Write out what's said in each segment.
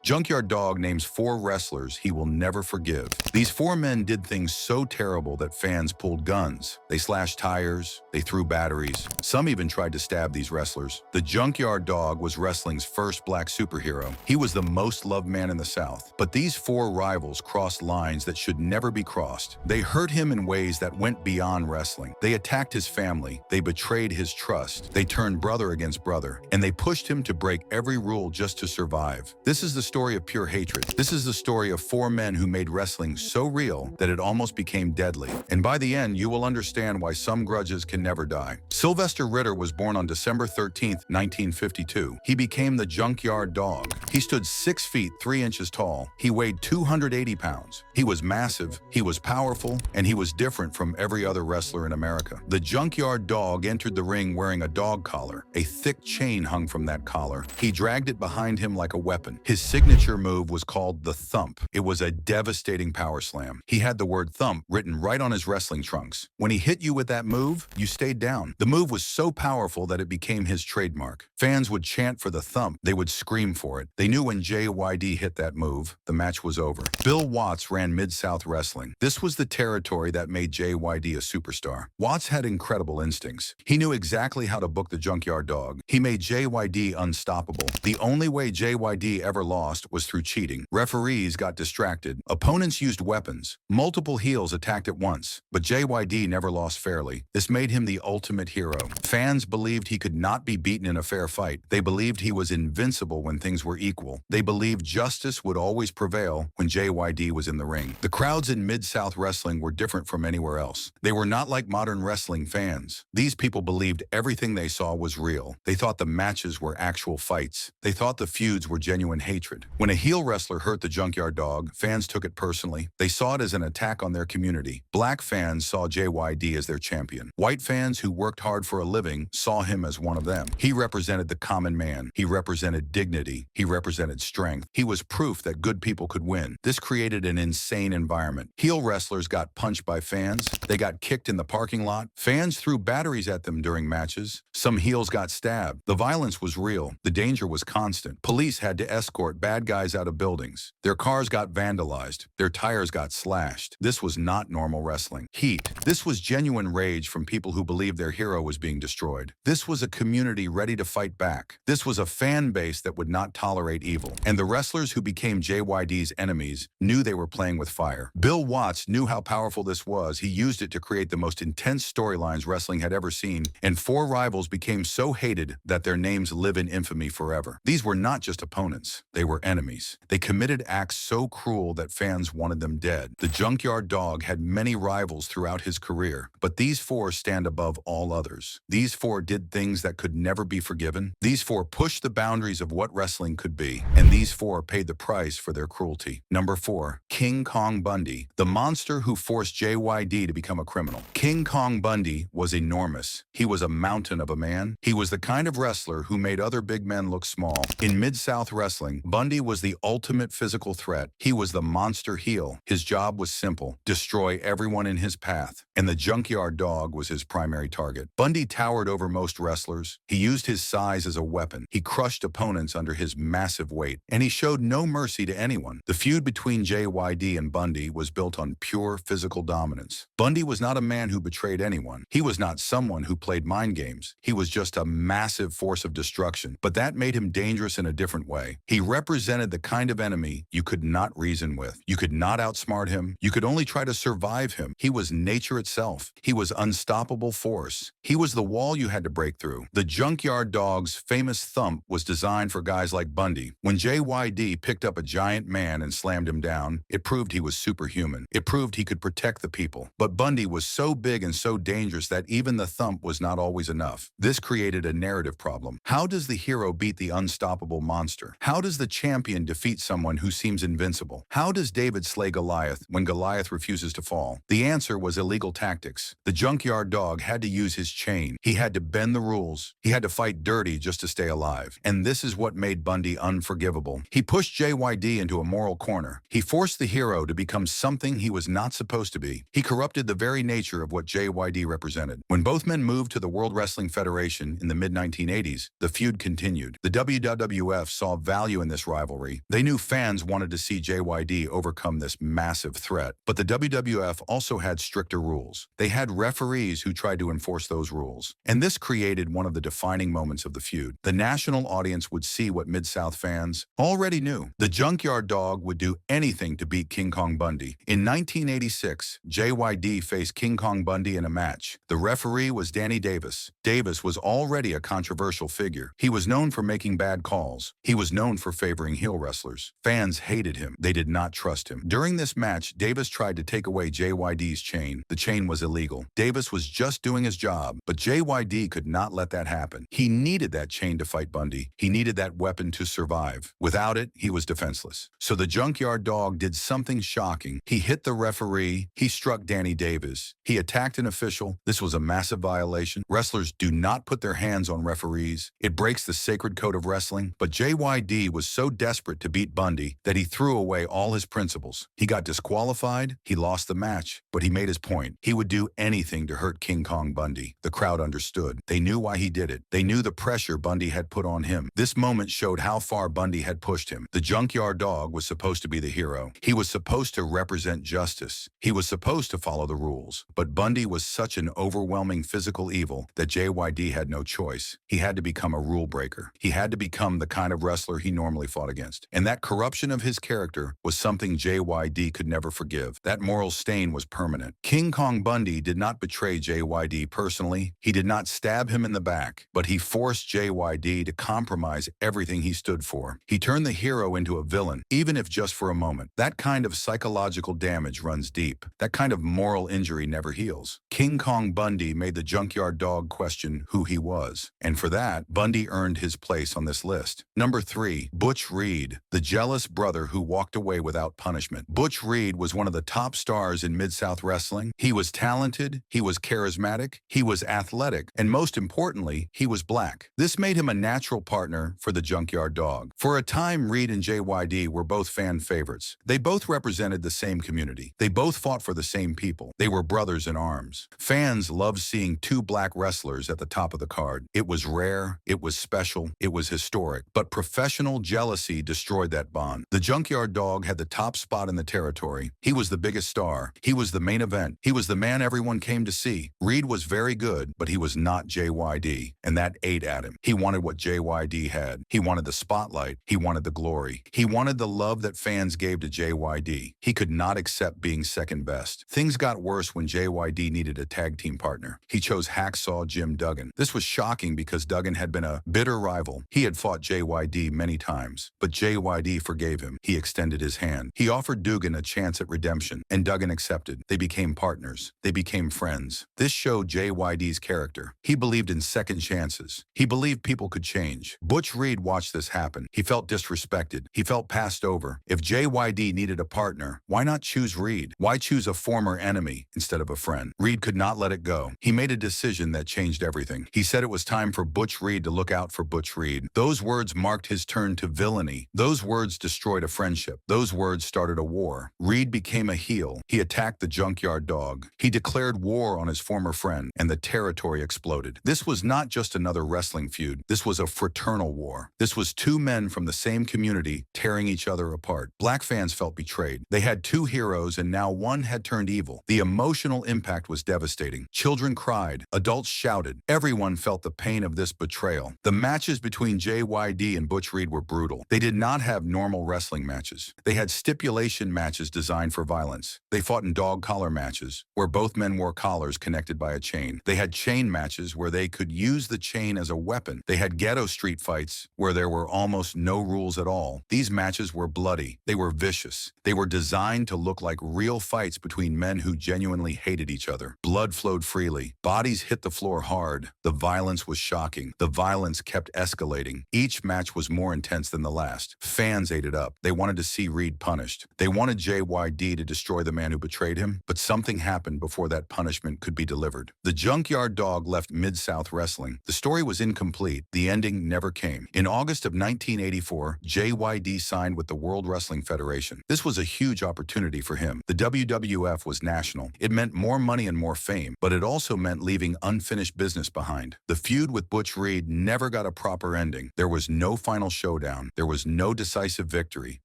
Junkyard Dog names 4 wrestlers he will never forgive. These 4 men did things so terrible that fans pulled guns. They slashed tires, they threw batteries. Some even tried to stab these wrestlers. The Junkyard Dog was wrestling's first black superhero. He was the most loved man in the South. But these 4 rivals crossed lines that should never be crossed. They hurt him in ways that went beyond wrestling. They attacked his family. They betrayed his trust. They turned brother against brother. And they pushed him to break every rule just to survive. This is the story of pure hatred. This is the story of 4 men who made wrestling so real that it almost became deadly. And by the end, you will understand why some grudges can never die. Sylvester Ritter was born on December 13, 1952. He became the Junkyard Dog. He stood 6 feet 3 inches tall. He weighed 280 pounds. He was massive, he was powerful, and he was different from every other wrestler in America. The Junkyard Dog entered the ring wearing a dog collar. A thick chain hung from that collar. He dragged it behind him like a weapon. His signature move was called the thump. It was a devastating power slam. He had the word thump written right on his wrestling trunks. When he hit you with that move, you stayed down. The move was so powerful that it became his trademark. Fans would chant for the thump. They would scream for it. They knew when JYD hit that move, the match was over. Bill Watts ran Mid-South Wrestling. This was the territory that made JYD a superstar. Watts had incredible instincts. He knew exactly how to book the Junkyard Dog. He made JYD unstoppable. The only way JYD ever lost was through cheating. Referees got distracted. Opponents used weapons. Multiple heels attacked at once. But JYD never lost fairly. This made him the ultimate hero. Fans believed he could not be beaten in a fair fight. They believed he was invincible when things were equal. They believed justice would always prevail when JYD was in the ring. The crowds in Mid-South Wrestling were different from anywhere else. They were not like modern wrestling fans. These people believed everything they saw was real. They thought the matches were actual fights. They thought the feuds were genuine hatred. When a heel wrestler hurt the Junkyard Dog, fans took it personally. They saw it as an attack on their community. Black fans saw JYD as their champion. White fans who worked hard for a living saw him as one of them. He represented the common man. He represented dignity. He represented strength. He was proof that good people could win. This created an insane environment. Heel wrestlers got punched by fans. They got kicked in the parking lot. Fans threw batteries at them during matches. Some heels got stabbed. The violence was real. The danger was constant. Police had to escort bad guys out of buildings. Their cars got vandalized. Their tires got slashed. This was not normal wrestling. Heat. This was genuine rage from people who believed their hero was being destroyed. This was a community ready to fight back. This was a fan base that would not tolerate evil. And the wrestlers who became JYD's enemies knew they were playing with fire. Bill Watts knew how powerful this was. He used it to create the most intense storylines wrestling had ever seen, and 4 rivals became so hated that their names live in infamy forever. These were not just opponents. They were enemies. They committed acts so cruel that fans wanted them dead. The Junkyard Dog had many rivals throughout his career, but these 4 stand above all others. These 4 did things that could never be forgiven. These 4 pushed the boundaries of what wrestling could be, and these 4 paid the price for their cruelty. Number 4, King Kong Bundy, the monster who forced JYD to become a criminal. King Kong Bundy was enormous. He was a mountain of a man. He was the kind of wrestler who made other big men look small. In Mid-South Wrestling, Bundy was the ultimate physical threat. He was the monster heel. His job was simple: destroy everyone in his path. And the Junkyard Dog was his primary target. Bundy towered over most wrestlers. He used his size as a weapon. He crushed opponents under his massive weight. And he showed no mercy to anyone. The feud between JYD and Bundy was built on pure physical dominance. Bundy was not a man who betrayed anyone. He was not someone who played mind games. He was just a massive force of destruction. But that made him dangerous in a different way. He represented the kind of enemy you could not reason with. You could not outsmart him. You could only try to survive him. He was nature itself. He was unstoppable force. He was the wall you had to break through. The Junkyard Dog's famous thump was designed for guys like Bundy. When JYD picked up a giant man and slammed him down, it proved he was superhuman. It proved he could protect the people. But Bundy was so big and so dangerous that even the thump was not always enough. This created a narrative problem. How does the hero beat the unstoppable monster? How does the champion defeat someone who seems invincible? How does David slay Goliath when Goliath refuses to fall? The answer was illegal tactics. The Junkyard Dog had to use his chain. He had to bend the rules. He had to fight dirty just to stay alive. And this is what made Bundy unforgivable. He pushed JYD into a moral corner. He forced the hero to become something he was not supposed to be. He corrupted the very nature of what JYD represented. When both men moved to the World Wrestling Federation in the mid-1980s, the feud continued. The WWF saw value in this rivalry. They knew fans wanted to see JYD overcome this massive threat. But the WWF also had stricter rules. They had referees who tried to enforce those rules. And this created one of the defining moments of the feud. The national audience would see what Mid-South fans already knew. The Junkyard Dog would do anything to beat King Kong Bundy. In 1986, JYD faced King Kong Bundy in a match. The referee was Danny Davis. Davis was already a controversial figure. He was known for making bad calls. He was known for favoring heel wrestlers. Fans hated him. They did not trust him. During this match, Davis tried to take away JYD's chain. The chain was illegal. Davis was just doing his job, but JYD could not let that happen. He needed that chain to fight Bundy. He needed that weapon to survive. Without it, he was defenseless. So the Junkyard Dog did something shocking. He hit the referee. He struck Danny Davis. He attacked an official. This was a massive violation. Wrestlers do not put their hands on referees. It breaks the sacred code of wrestling. But JYD was so desperate to beat Bundy that he threw away all his principles. He got disqualified. He lost the match, but he made his point. He would do anything to hurt King Kong Bundy. The crowd understood. They knew why he did it. They knew the pressure Bundy had put on him. This moment showed how far Bundy had pushed him. The Junkyard Dog was supposed to be the hero. He was supposed to represent justice. He was supposed to follow the rules. But Bundy was such an overwhelming physical evil that JYD had no choice. He had to become a rule breaker. He had to become the kind of wrestler he normally fought against. And that corruption of his character was something JYD could never forgive. That moral stain was permanent. King Kong Bundy did not betray JYD personally. He did not stab him in the back, but he forced JYD to compromise everything he stood for. He turned the hero into a villain, even if just for a moment. That kind of psychological damage runs deep. That kind of moral injury never heals. King Kong Bundy made the Junkyard Dog question who he was. And for that, Bundy earned his place on this list. Number 3, Butch Reed, the jealous brother who walked away without punishment. Butch Reed was one of the top stars in Mid-South wrestling. He was talented, he was charismatic, he was athletic, and most importantly, he was black. This made him a natural partner for the Junkyard Dog. For a time, Reed and JYD were both fan favorites. They both represented the same community. They both fought for the same people. They were brothers in arms. Fans loved seeing two black wrestlers at the top of the card. It was rare, it was special, it was historic. But professional jealousy destroyed that bond. The Junkyard Dog had the top spot in the territory. He was the biggest star. He was the main event. He was the man everyone came to see. Reed was very good, but he was not JYD, and that ate at him. He wanted what JYD had. He wanted the spotlight. He wanted the glory. He wanted the love that fans gave to JYD. He could not accept being second best. Things got worse when JYD needed a tag team partner. He chose Hacksaw Jim Duggan. This was shocking because Duggan had been a bitter rival. He had fought JYD many times, but JYD forgave him. He extended his hand. He offered Duggan a chance at redemption, and Duggan accepted. They became partners. They became friends. This showed JYD's character. He believed in second chances. He believed people could change. Butch Reed watched this happen. He felt disrespected. He felt passed over. If JYD needed a partner, why not choose Reed? Why choose a former enemy instead of a friend? Reed could not let it go. He made a decision that changed everything. He said it was time for Butch Reed to look out for Butch Reed. Those words marked his turn to villainy. Those words destroyed a friendship. Those words started a war. Reed became a heel. He attacked the Junkyard Dog. He declared war on his former friend, and the territory exploded. This was not just another wrestling feud. This was a fraternal war. This was two men from the same community tearing each other apart. Black fans felt betrayed. They had two heroes, and now one had turned evil. The emotional impact was devastating. Children cried. Adults shouted. Everyone felt the pain of this betrayal. The matches between JYD and Butch Reed were brutal. They did not have normal wrestling matches. They had stipulation matches designed for violence. They fought in dog collar matches, where both men wore collars connected by a chain. They had chain matches where they could use the chain as a weapon. They had ghetto street fights where there were almost no rules at all. These matches were bloody. They were vicious. They were designed to look like real fights between men who genuinely hated each other. Blood flowed freely. Bodies hit the floor hard. The violence was shocking. The violence kept escalating. Each match was more intense than the last. Fans ate it up. They wanted to see Reed punished. They wanted JYD to destroy the man who betrayed him, but something happened before that punishment could be delivered. The Junkyard Dog left Mid-South Wrestling. The story was incomplete. The ending never came. In August of 1984, JYD signed with the World Wrestling Federation. This was a huge opportunity for him. The WWF was national. It meant more money and more fame, but it also meant leaving unfinished business behind. The feud with Butch Reed never got a proper ending. There was no final showdown. There There was no decisive victory.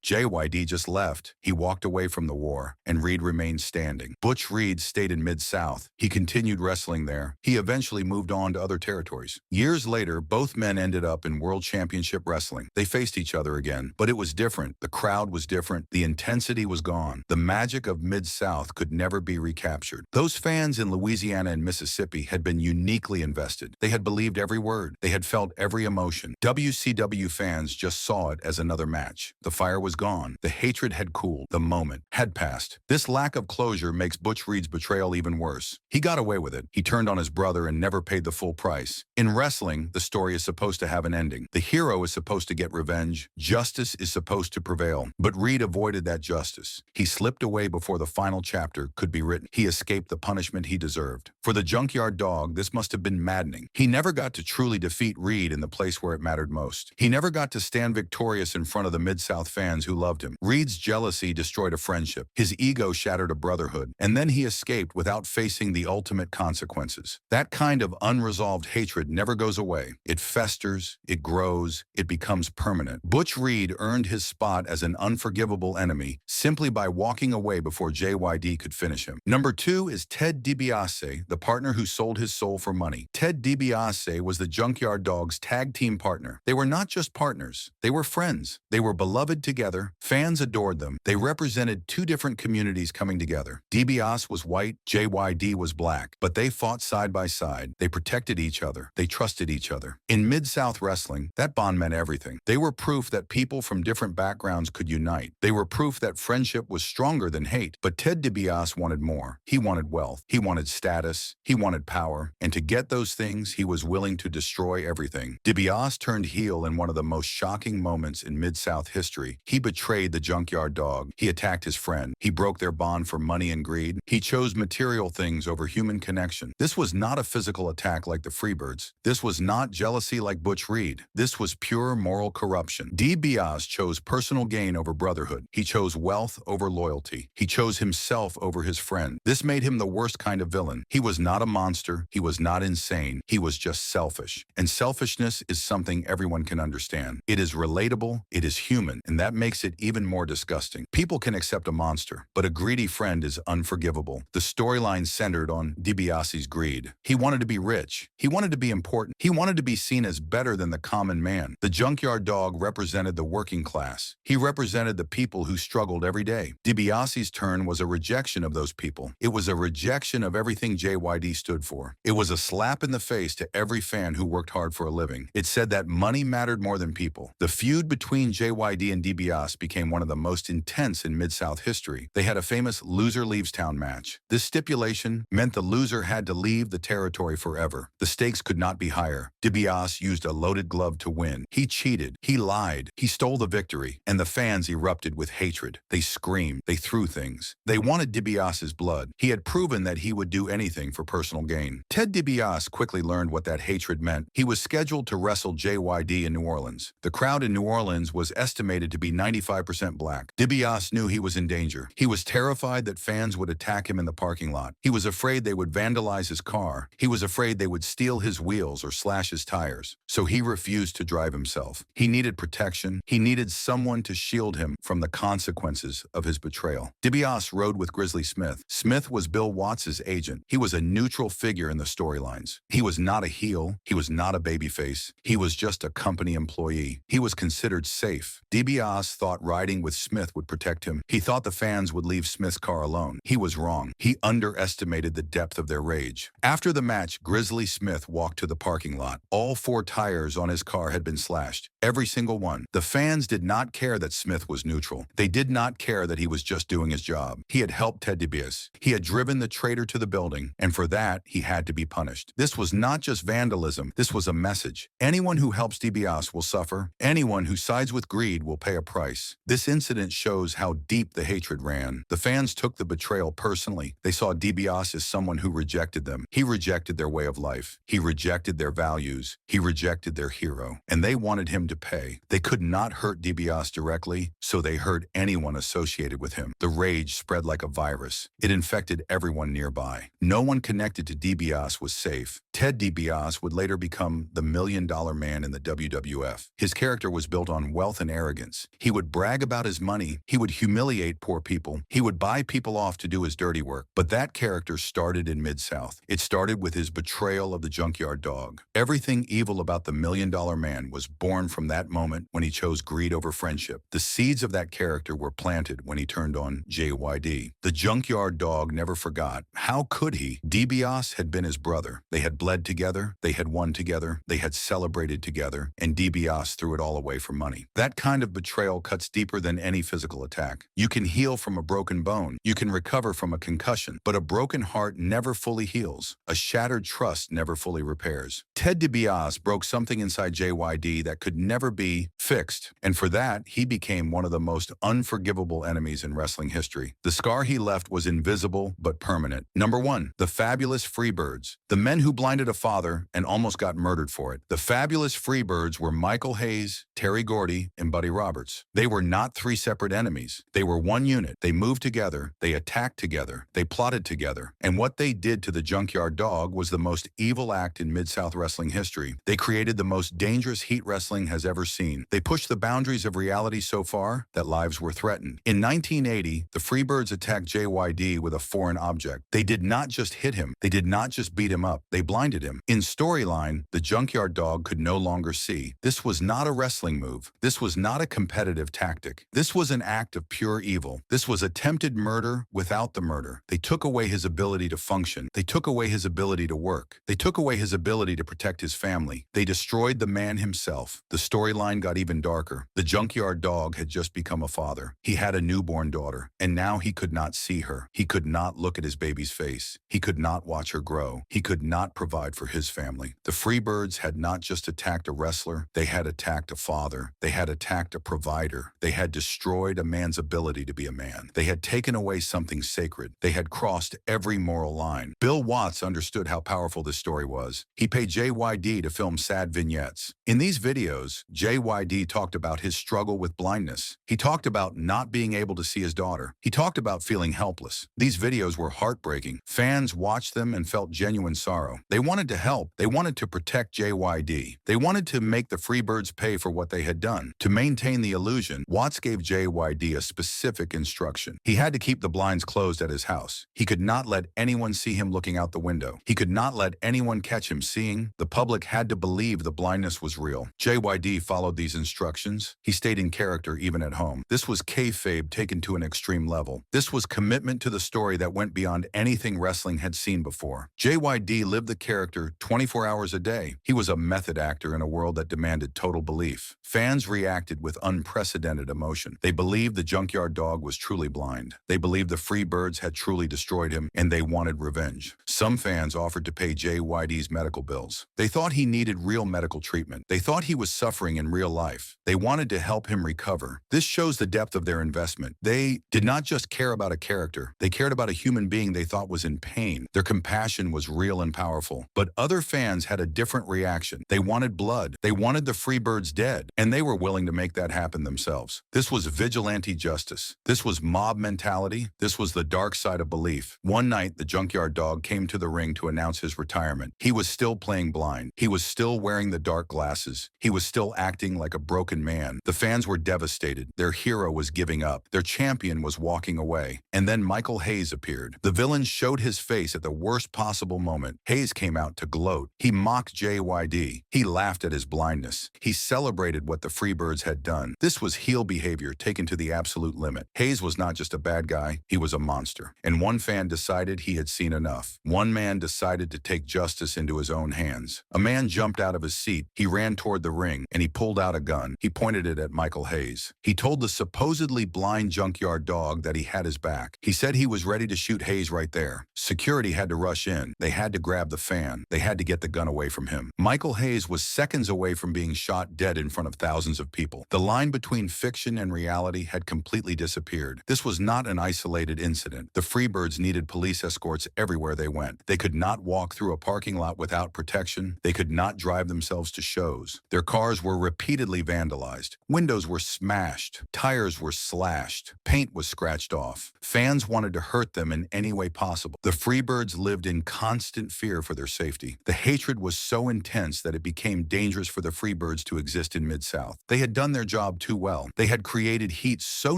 JYD just left. He walked away from the war, and Reed remained standing. Butch Reed stayed in Mid-South. He continued wrestling there. He eventually moved on to other territories. Years later, both men ended up in World Championship Wrestling. They faced each other again, but it was different. The crowd was different. The intensity was gone. The magic of Mid-South could never be recaptured. Those fans in Louisiana and Mississippi had been uniquely invested. They had believed every word. They had felt every emotion. WCW fans just saw it as another match. The fire was gone. The hatred had cooled. The moment had passed. This lack of closure makes Butch Reed's betrayal even worse. He got away with it. He turned on his brother and never paid the full price. In wrestling, the story is supposed to have an ending. The hero is supposed to get revenge. Justice is supposed to prevail. But Reed avoided that justice. He slipped away before the final chapter could be written. He escaped the punishment he deserved. For the Junkyard Dog, this must have been maddening. He never got to truly defeat Reed in the place where it mattered most. He never got to stand victorious in front of the Mid-South fans who loved him. Reed's jealousy destroyed a friendship. His ego shattered a brotherhood. And then he escaped without facing the ultimate consequences. That kind of unresolved hatred never goes away. It festers, it grows, it becomes permanent. Butch Reed earned his spot as an unforgivable enemy simply by walking away before JYD could finish him. Number 2 is Ted DiBiase, the partner who sold his soul for money. Ted DiBiase was the Junkyard Dog's tag team partner. They were not just partners, they were friends. They were beloved together. Fans adored them. They represented two different communities coming together. DiBiase was white, JYD was black, but they fought side by side. They protected each other. They trusted each other. In Mid-South wrestling, that bond meant everything. They were proof that people from different backgrounds could unite. They were proof that friendship was stronger than hate. But Ted DiBiase wanted more. He wanted wealth. He wanted status. He wanted power. And to get those things, he was willing to destroy everything. DiBiase turned heel in one of the most shocking moments in Mid-South history. He betrayed the Junkyard Dog. He attacked his friend. He broke their bond for money and greed. He chose material things over human connection. This was not a physical attack like the Freebirds. This was not jealousy like Butch Reed. This was pure moral corruption. DiBiase chose personal gain over brotherhood. He chose wealth over loyalty. He chose himself over his friend. This made him the worst kind of villain. He was not a monster. He was not insane. He was just selfish. And selfishness is something everyone can understand. It is relatable. It is human. And that makes it even more disgusting. People can accept a monster, but a greedy friend is unforgivable. The storyline centered on DiBiase's greed. He wanted to be rich. He wanted to be important. He wanted to be seen as better than the common man. The Junkyard Dog represented the working class. He represented the people who struggled every day. DiBiase's turn was a rejection of those people. It was a rejection of everything JYD stood for. It was a slap in the face to every fan who worked hard for a living. It said that money mattered more than people. The feud between JYD and DiBiase became one of the most intense in Mid-South history. They had a famous loser leaves town match. This stipulation meant the loser had to leave the territory forever. The stakes could not be higher. DiBiase used a loaded glove to win. He cheated. He lied. He stole the victory. And the fans erupted with hatred. They screamed. They threw things. They wanted DiBiase's blood. He had proven that he would do anything for personal gain. Ted DiBiase quickly learned what that hatred meant. He was scheduled to wrestle JYD in New Orleans. The crowd in New Orleans was estimated to be 95% black. DiBiase knew he was in danger. He was terrified that fans would attack him in the parking lot. He was afraid they would vandalize his car. He was afraid they would steal his wheels or slash his tires. So he refused to drive himself. He needed protection. He needed someone to shield him from the consequences of his betrayal. DiBiase rode with Grizzly Smith. Smith was Bill Watts' agent. He was a neutral figure in the storylines. He was not a heel. He was not a babyface. He was just a company employee. He was considered safe. DiBiase thought riding with Smith would protect him. He thought the fans would leave Smith's car alone. He was wrong. He underestimated the depth of their rage. After the match, Grizzly Smith walked to the parking lot. All 4 tires on his car had been slashed. Every single one. The fans did not care that Smith was neutral. They did not care that he was just doing his job. He had helped Ted DiBiase. He had driven the traitor to the building, and for that, he had to be punished. This was not just vandalism. This was a message. Anyone who helps DiBiase will suffer. Anyone who sides with greed will pay a price. This incident shows how deep the hatred ran. The fans took the betrayal personally. They saw DiBiase as someone who rejected them. He rejected their way of life. He rejected their values. He rejected their hero. And they wanted him to pay. They could not hurt DiBiase directly, so they hurt anyone associated with him. The rage spread like a virus. It infected everyone nearby. No one connected to DiBiase was safe. Ted DiBiase would later become the $1 Million Man in the WWF. His character was built on wealth and arrogance. He would brag about his money. He would humiliate poor people. He would buy people off to do his dirty work. But that character started in Mid-South. It started with his betrayal of the Junkyard Dog. Everything evil about the $1 Million Man was born from that moment when he chose greed over friendship. The seeds of that character were planted when he turned on JYD. The Junkyard Dog never forgot. How could he? DiBiase had been his brother. They had bled together. They had won together. They had celebrated together. And DiBiase threw it all away for money. That kind of betrayal cuts deeper than any physical attack. You can heal from a broken bone. You can recover from a concussion. But a broken heart never fully heals. A shattered trust never fully repairs. Ted DiBiase broke something inside JYD that could never be fixed. And for that, he became one of the most unforgivable enemies in wrestling history. The scar he left was invisible but permanent. Number 1, the fabulous Freebirds. The men who blinded a father and almost got murdered for it. The fabulous Freebirds were Michael Hayes, Terry Gordy, and Buddy Roberts. They were not 3 separate enemies. They were one unit. They moved together. They attacked together. They plotted together. And what they did to the Junkyard Dog was the most evil act in Mid-South wrestling history. They created the most dangerous heat wrestling has ever seen. They pushed the boundaries of reality so far that lives were threatened. In 1980, the Freebirds attacked JYD with a foreign object. They did not just hit him. They did not just beat him up. They blinded him. In storyline, the Junkyard Dog could no longer see. This was not a wrestling move. This was not a competitive tactic. This was an act of pure evil. This was attempted murder without the murder. They took away his ability to function. They took away his ability to work. They took away his ability to protect his family. They destroyed the man himself. The storyline got even darker. The Junkyard Dog had just become a father. He had a newborn daughter, and now he could not see her. He could not look at his baby's face. He could not watch her grow. He could not provide for his family. The Freebirds had not just attacked a wrestler. They had attacked a father. They had attacked a provider. They had destroyed a man's ability to be a man. They had taken away something sacred. They had crossed every moral line. Bill Watts understood how powerful this story was. He paid JYD to film sad vignettes. In these videos, JYD talked about his struggle with blindness. He talked about not being able to see his daughter. He talked about feeling helpless. These videos were heartbreaking. Fans watched them and felt genuine sorrow. They wanted to help. They wanted to protect JYD. They wanted to make the Freebirds pay for what they had done. To maintain the illusion, Watts gave JYD a specific instruction. He had to keep the blinds closed at his house. He could not let anyone see him looking out the window. He could not let anyone catch him seeing. The public had to believe the blindness was real. JYD followed these instructions. He stayed in character even at home. This was kayfabe taken to an extreme level. This was commitment to the story that went beyond anything wrestling had seen before. JYD lived the character 24 hours a day. He was a method actor in a world that demanded total belief. Fans reacted with unprecedented emotion. They believed the Junkyard Dog was truly blind. They believed the Freebirds had truly destroyed him, and they wanted revenge. Some fans offered to pay JYD's medical bills. They thought he needed real medical treatment. They thought he was suffering in real life. They wanted to help him recover. This shows the depth of their investment. They did not just care about a character. They cared about a human being they thought was in pain. Their compassion was real and powerful. But other fans had a different reaction. They wanted blood. They wanted the Freebirds dead, and they were willing to make that happen themselves. This was vigilante justice. This was mob mentality. This was the dark side of belief. One night, the Junkyard Dog came to the ring to announce his retirement. He was still playing blind. He was still wearing the dark glasses. He was still acting like a broken man. The fans were devastated. Their hero was giving up. Their champion was walking away. And then Michael Hayes appeared. The villain showed his face at the worst possible moment. Hayes came out to gloat. He mocked JYD. He laughed at his blindness. He celebrated what the Freebirds had done. This was heel behavior taken to the absolute limit. Hayes was not just a bad guy, he was a monster. And one fan decided he had seen enough. One man decided to take justice into his own hands. A man jumped out of his seat. He ran toward the ring, and he pulled out a gun. He pointed it at Michael Hayes. He told the supposedly blind Junkyard Dog that he had his back. He said he was ready to shoot Hayes right there. Security had to rush in. They had to grab the fan. They had to get the gun away from him. Michael Hayes was seconds away from being shot dead in front of thousands of people. The line between fiction and reality had completely disappeared. This was not an isolated incident. The Freebirds needed police escorts everywhere they went. They could not walk through a parking lot without protection. They could not drive themselves to shows. Their cars were repeatedly vandalized. Windows were smashed. Tires were slashed. Paint was scratched off. Fans wanted to hurt them in any way possible. The Freebirds lived in constant fear for their safety. The hatred was so intense that it became dangerous for the Freebirds to exist in Mid-South. headed south. They had done their job too well. They had created heat so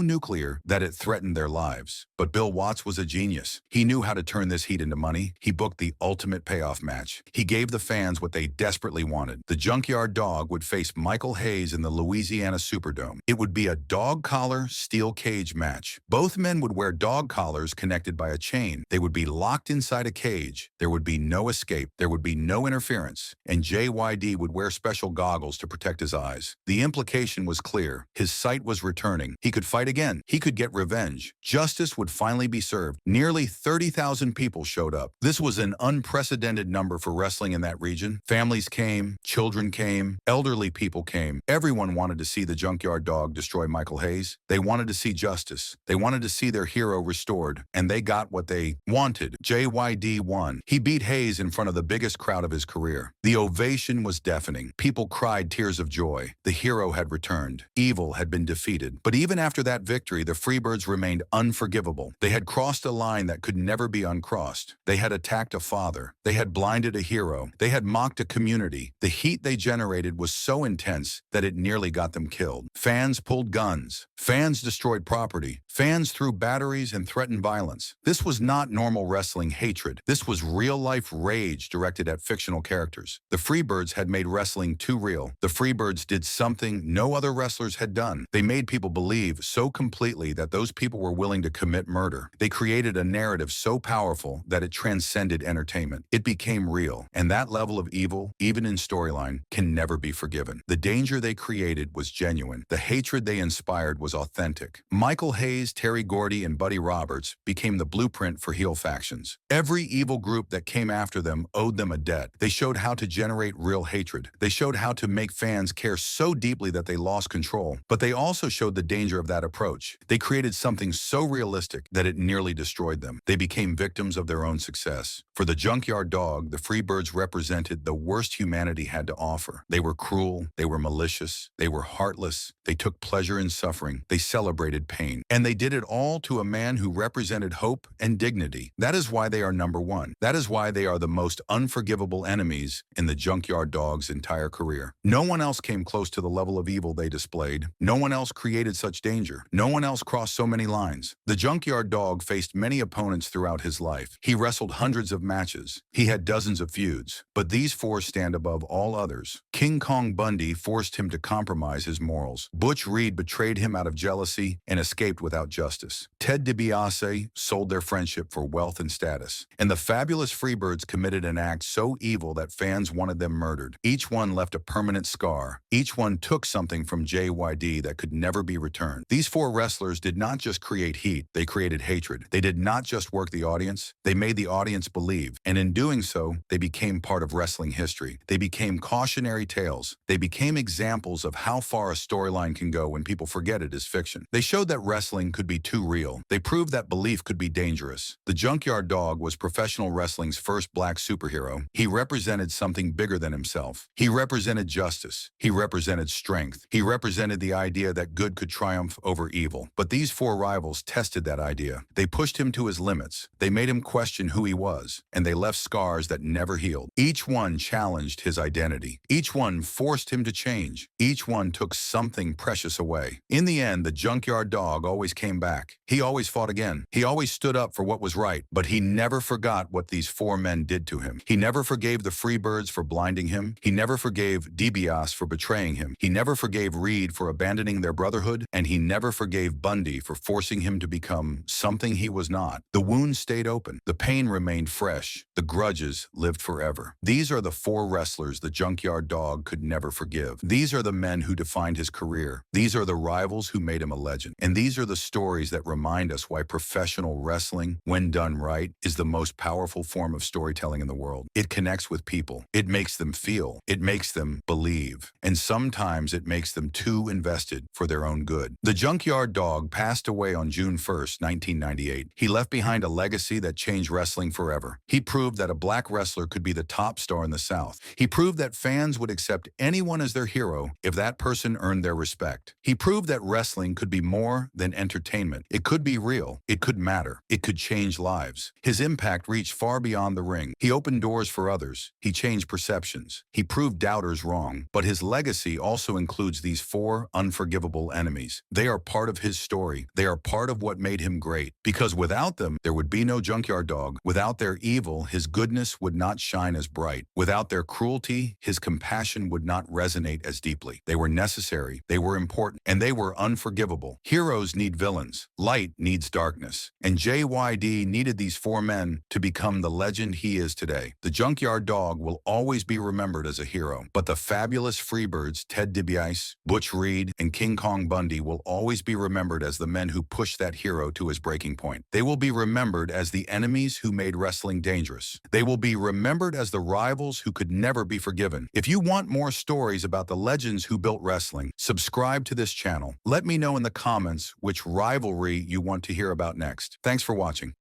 nuclear that it threatened their lives. But Bill Watts was a genius. He knew how to turn this heat into money. He booked the ultimate payoff match. He gave the fans what they desperately wanted. The Junkyard Dog would face Michael Hayes in the Louisiana Superdome. It would be a dog collar, steel cage match. Both men would wear dog collars connected by a chain. They would be locked inside a cage. There would be no escape. There would be no interference. And JYD would wear special goggles to protect his eyes. The implication was clear. His sight was returning. He could fight again. He could get revenge. Justice would finally be served. Nearly 30,000 people showed up. This was an unprecedented number for wrestling in that region. Families came, children came, elderly people came. Everyone wanted to see the Junkyard Dog destroy Michael Hayes. They wanted to see justice. They wanted to see their hero restored, and they got what they wanted. JYD won. He beat Hayes in front of the biggest crowd of his career. The ovation was deafening. People cried tears of joy. The hero had returned. Evil had been defeated. But even after that victory, the Freebirds remained unforgivable. They had crossed a line that could never be uncrossed. They had attacked a father. They had blinded a hero. They had mocked a community. The heat they generated was so intense that it nearly got them killed. Fans pulled guns. Fans destroyed property. Fans threw batteries and threatened violence. This was not normal wrestling hatred. This was real-life rage directed at fictional characters. The Freebirds had made wrestling too real. The Freebirds did something no other wrestlers had done. They made people believe so completely that those people were willing to commit murder. They created a narrative so powerful that it transcended entertainment. It became real, and that level of evil, even in storyline, can never be forgiven. The danger they created was genuine. The hatred they inspired was authentic. Michael Hayes, Terry Gordy, and Buddy Roberts became the blueprint for heel factions. Every evil group that came after them owed them a debt. They showed how to generate real hatred. They showed how to make fans care so deeply that they lost control. But they also showed the danger of that approach. They created something so realistic that it nearly destroyed them. They became victims of their own success. For the Junkyard Dog, the Freebirds represented the worst humanity had to offer. They were cruel. They were malicious. They were heartless. They took pleasure in suffering. They celebrated pain. And they did it all to a man who represented hope and dignity. That is why they are number one. That is why they are the most unforgivable enemies in the Junkyard Dog's entire career. No one else came close to the level of evil they displayed. No one else created such danger. No one else crossed so many lines. The Junkyard Dog faced many opponents throughout his life. He wrestled hundreds of matches. He had dozens of feuds. But these four stand above all others. King Kong Bundy forced him to compromise his morals. Butch Reed betrayed him out of jealousy and escaped without justice. Ted DiBiase sold their friendship for wealth and status. And the fabulous Freebirds committed an act so evil that fans wanted them murdered. Each one left a permanent scar. Each one took something from JYD that could never be returned. These four wrestlers did not just create heat, they created hatred. They did not just work the audience, they made the audience believe. And in doing so, they became part of wrestling history. They became cautionary tales. They became examples of how far a storyline can go when people forget it is fiction. They showed that wrestling could be too real. They proved that belief could be dangerous. The Junkyard Dog was professional wrestling's first black superhero. He represented something bigger than himself. He represented justice. He represented strength. He represented the idea that good could triumph over evil. But these four rivals tested that idea. They pushed him to his limits. They made him question who he was, and they left scars that never healed. Each one challenged his identity. Each one forced him to change. Each one took something precious away. In the end, the Junkyard Dog always came back. He always fought again. He always stood up for what was right, but he never forgot what these four men did to him. He never forgave the Freebirds for blinding him. He never forgave DiBiase for betraying him. He never forgave Reed for abandoning their brotherhood, and he never forgave Bundy for forcing him to become something he was not. The wound stayed open. The pain remained fresh. The grudges lived forever. These are the four wrestlers the Junkyard Dog could never forgive. These are the men who defined his career. These are the rivals who made him a legend. And these are the stories that remind us why professional wrestling, when done right, is the most powerful form of storytelling in the world. It connects with people. It makes them feel. It makes them believe. And sometimes it makes them too invested for their own good. The Junkyard Dog passed away on June 1st, 1998. He left behind a legacy that changed wrestling forever. He proved that a black wrestler could be the top star in the South. He proved that fans would accept anyone as their hero if that person earned their respect. He proved that wrestling could be more than entertainment. It could be real. It could matter. It could change lives. His impact reached far beyond the ring. He opened doors for others. He changed perceptions. He proved doubters wrong. But his legacy Bundy also includes these 4 unforgivable enemies. They are part of his story. They are part of what made him great. Because without them, there would be no Junkyard Dog. Without their evil, his goodness would not shine as bright. Without their cruelty, his compassion would not resonate as deeply. They were necessary, they were important, and they were unforgivable. Heroes need villains. Light needs darkness. And JYD needed these 4 men to become the legend he is today. The Junkyard Dog will always be remembered as a hero, but the fabulous Freebirds, DiBiase, Butch Reed, and Kong Bundy will always be remembered as the men who pushed that hero to his breaking point. They will be remembered as the enemies who made wrestling dangerous. They will be remembered as the rivals who could never be forgiven. If you want more stories about the legends who built wrestling, subscribe to this channel. Let me know in the comments which rivalry you want to hear about next. Thanks for watching.